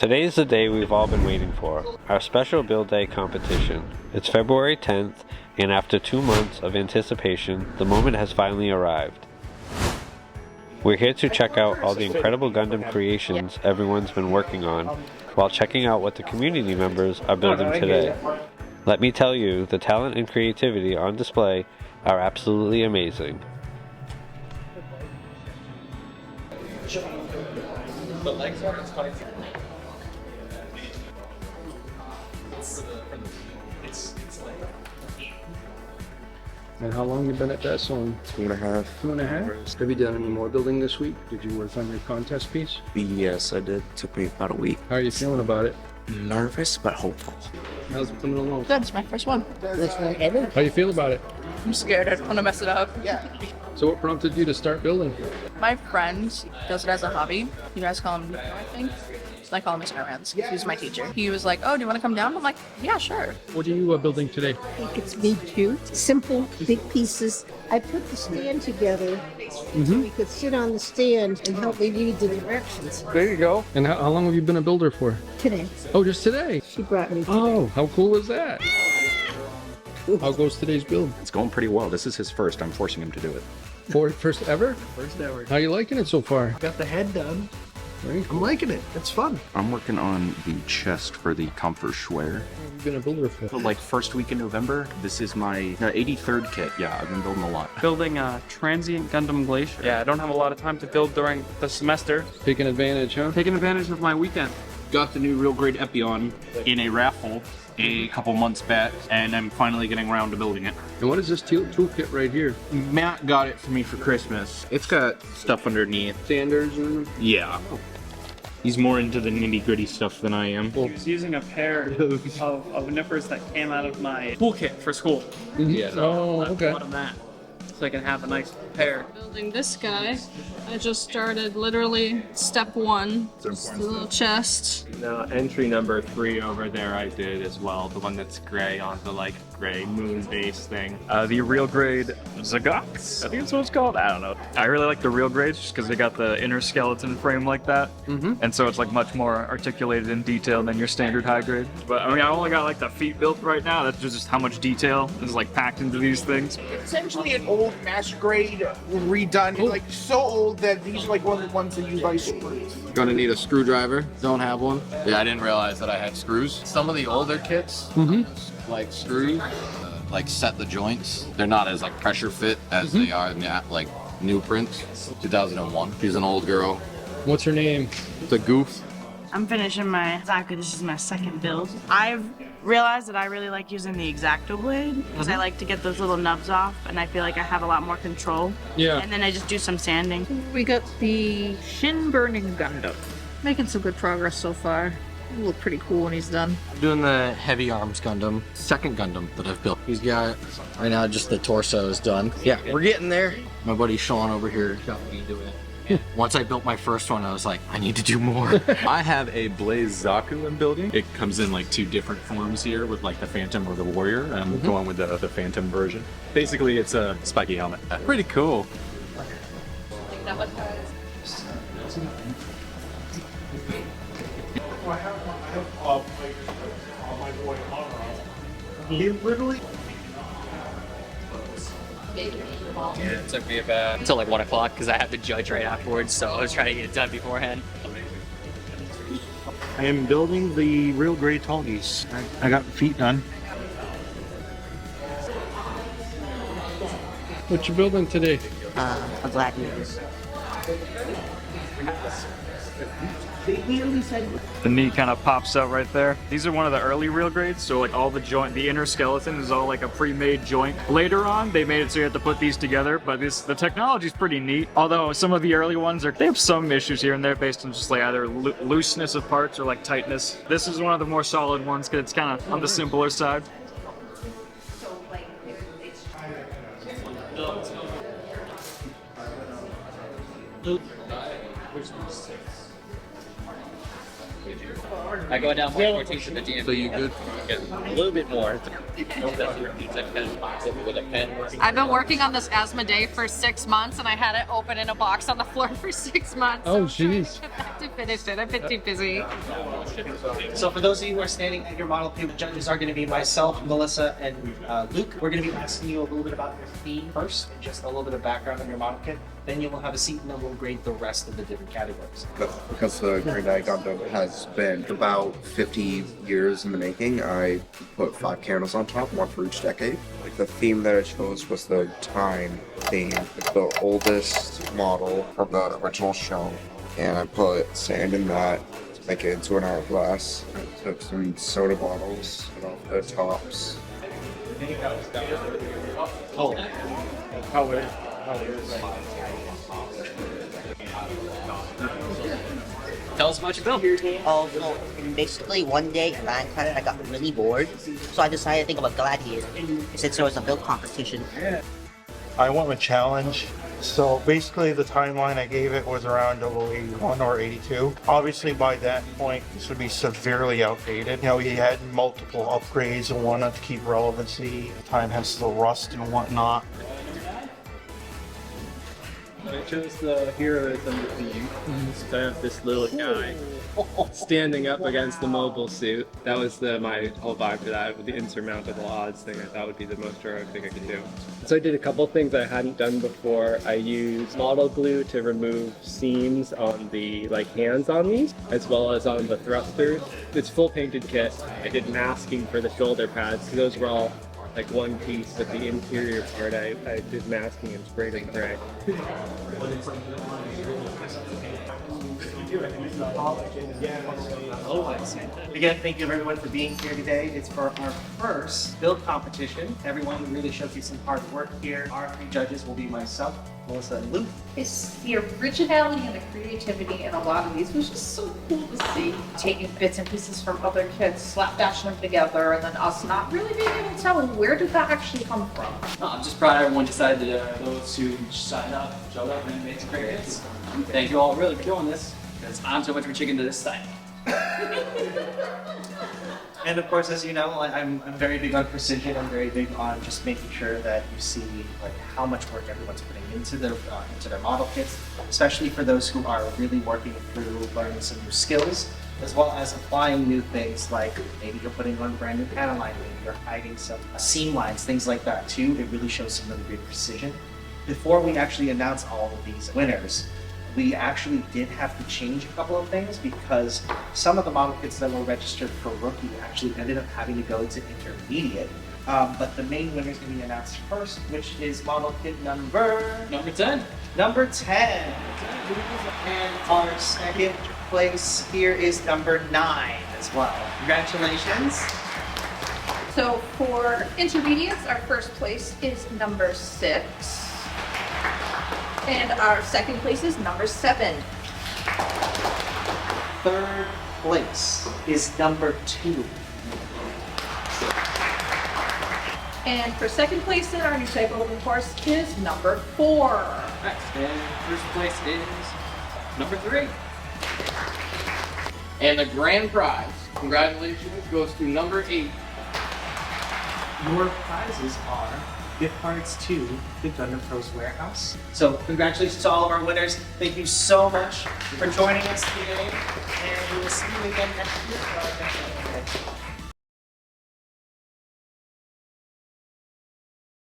Today is the day we've all been waiting for, our special build day competition. It's February 10th, and after 2 months of anticipation, the moment has finally arrived. We're here to check out all the incredible Gundam creations everyone's been working on, while checking out what the community members are building today. Let me tell you, the talent and creativity on display are absolutely amazing. And how long you been at that song? 2.5. 2.5? Have you done any more building this week? Did you work on your contest piece? Yes, I did. Took me about a week. How are you feeling about it? Nervous, but hopeful. How's it coming along? Good, it's my first one. How you feel about it? I'm scared, I don't want to mess it up. So what prompted you to start building? My friend does it as a hobby. You guys call him Nico, I think. I call him Mr. Rans. He's my teacher. He was like, oh, do you want to come down? I'm like, yeah, sure. What are you building today? I think it's me too. Simple, big pieces. I put the stand together so we could sit on the stand and help me read the directions. There you go. And how long have you been a builder for? Today, Oh, just today? she brought me. Oh, how cool is that? How goes today's build? It's going pretty well. This is his first. I'm forcing him to do it. First ever? First ever. How you liking it so far? Got the head done. Very cool. I'm liking it. It's fun. I'm working on the chest for the comfort schwer. You've been a builder for? So, like first week in November, this is my 83rd kit. Yeah, I've been building a lot. Building a transient Gundam Glacier. Yeah, I don't have a lot of time to build during the semester. Taking advantage, huh? Taking advantage of my weekend. Got the new real grade Epion in a raffle a couple months back, and I'm finally getting around to building it. And what is this toolkit right here? Matt got it for me for Christmas. It's got stuff underneath. Sanders and... Yeah. He's more into the nitty gritty stuff than I am. I was using a pair of nippers that came out of my toolkit for school. Yeah. Oh, okay. Out of that, so I can have a nice pair. Building this guy, I just started literally step 1. It's the little chest. Now entry number 3 over there I did as well, the one that's gray on the like gray moon base thing. The real grade Zagax, I think that's what it's called. I don't know. I really like the real grades just because they got the inner skeleton frame like that, and so it's like much more articulated in detail than your standard high grade. But I mean, I only got like the feet built right now. That's just how much detail is like packed into these things. Essentially an old master grade redone. Like so old that these are like one of the ones that use ice springs. Gonna need a screwdriver. Don't have one. Yeah, I didn't realize that I had screws. Some of the older kits, like screws, like set the joints. They're not as like pressure fit as they are in the like new prints. 2001. She's an old girl. What's her name? The Goof. I'm finishing my Exacto. This is my second build. I've realized that I really like using the Exacto blade because I like to get those little nubs off, and I feel like I have a lot more control. Yeah. And then I just do some sanding. We got the shin burning Gundam. Making some good progress so far. He'll look pretty cool when he's done. I'm doing the heavy arms Gundam. Second Gundam that I've built. He's got, right now, just the torso is done. Yeah, we're getting there. My buddy Sean over here got me into it. Once I built my first one, I was like, I need to do more. I have a Blaze Zaku I'm building. It comes in like 2 different forms here with like the Phantom or the Warrior. I'm going with the Phantom version. Basically, it's a spiky helmet. Pretty cool. He literally. Yeah, it took me about until like 1 o'clock because I have to judge right afterwards, so I was trying to get it done beforehand. I am building the real grade Talgies. I got feet done. What you building today? A black nose. The knee kind of pops out right there. These are one of the early real grades, so like all the joint, the inner skeleton is all like a pre-made joint. Later on, they made it so you have to put these together, but the technology is pretty neat. Although some of the early ones they have some issues here and there based on just like either looseness of parts or like tightness. This is one of the more solid ones because it's kind of on the simpler side. I go down 14 to the DMV. So you good? A little bit more. With a pen. I've been working on this Asmodee for 6 months, and I had it open in a box on the floor for 6 months. Oh, jeez. to finish it. I've been too busy. So for those of you who are standing at your model kit, the judges are going to be myself, Melissa, and Luke. We're going to be asking you a little bit about your theme first, and just a little bit of background on your model kit. Then you will have a seat, and then we'll grade the rest of the different categories. Because the Green Eye Gundam has been about 50 years in the making, I put 5 candles on top, one for each decade. Like the theme that I chose was the time theme. It's the oldest model of the original show, and I put sand in that to make it into an hourglass. I took some soda bottles and off the tops. Tell us about your build. Oh, so basically one day in Minecraft I got really bored, so I decided to think of a gladiator since there was a build competition. I went with challenge. So basically the timeline I gave it was around 0081 or 82. Obviously by that point this would be severely outdated. You know, he had multiple upgrades and whatnot to keep relevancy. The time has the rust and whatnot. I chose the heroism theme. So I have this little guy standing up against the mobile suit. That was my whole vibe for that. With the insurmountable odds thing, I thought would be the most heroic thing I could do. So I did a couple things I hadn't done before. I used model glue to remove seams on the hands on these, as well as on the thrusters. It's full painted kit. I did masking for the shoulder pads. Those were all one piece, but the interior part I did masking and sprayed in gray. Again, thank you everyone for being here today. It's for our first build competition. Everyone really showcased some hard work here. Our 3 judges will be myself, Melissa, and Luke. It's the originality and the creativity in a lot of these was just so cool to see. Taking bits and pieces from other kids, slapdashing them together, and then us not really being able to tell where did that actually come from. I'm just proud everyone decided those who signed up, showed up, and made some great hits. Thank you all really for doing this, because I'm so much of a chicken to this side. And of course, as you know, I'm very big on precision. I'm very big on just making sure that you see how much work everyone's putting into their model kits, especially for those who are really working through learning some new skills, as well as applying new things like maybe you're putting on brand new panel line, maybe you're hiding some seam lines, things like that too. It really shows some really great precision. Before we actually announce all of these winners, we actually did have to change a couple of things because some of the model kits that were registered for rookie actually ended up having to go to intermediate. But the main winner is going to be announced first, which is model kit number 10. Number 10. And our second place here is number 9 as well. Congratulations. So for intermediates, our first place is number 6. And our second place is number 7. Third place is number 2. And for second place in our new type of course is number 4. Next, and first place is number 3. And the grand prize, congratulations, goes to number 8. Your prizes are gift cards to the Gundam Pros Warehouse. So congratulations to all of our winners. Thank you so much for joining us today. And we will see you again next year for our next event.